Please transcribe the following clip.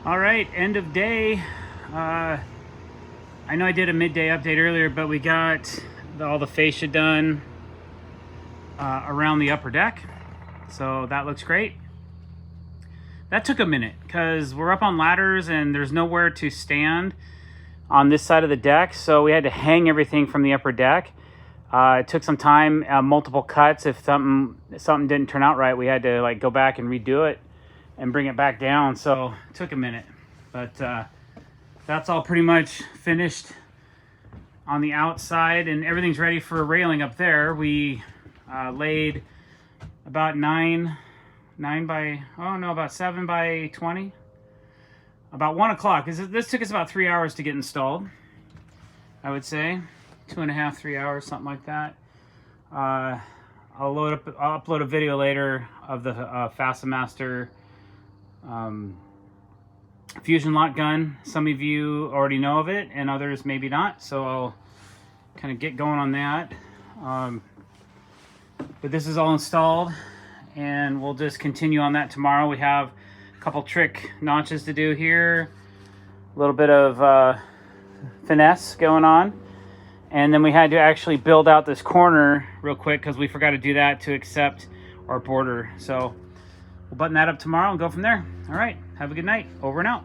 All right, end of day. I know I did a midday update earlier, but we got all the fascia done around the upper deck. So that looks great. That took a minute because we're up on ladders and there's nowhere to stand on this side of the deck. So we had to hang everything from the upper deck. It took some time, multiple cuts. If something didn't turn out right, we had to like go back and redo it and bring it back down. So it took a minute, but that's all pretty much finished on the outside and everything's ready for railing up there. We laid about 7 by 20, about 1 o'clock. This took us about 3 hours to get installed, I would say. 2.5, 3 hours, something like that. I'll upload a video later of the Fastener fusion lock gun. Some of you already know of it and others maybe not, so I'll kind of get going on that. But this is all installed and we'll just continue on that tomorrow. We have a couple trick notches to do here, a little bit of finesse going on. And then we had to actually build out this corner real quick because we forgot to do that to accept our border. So we'll button that up tomorrow and go from there. All right, have a good night. Over and out.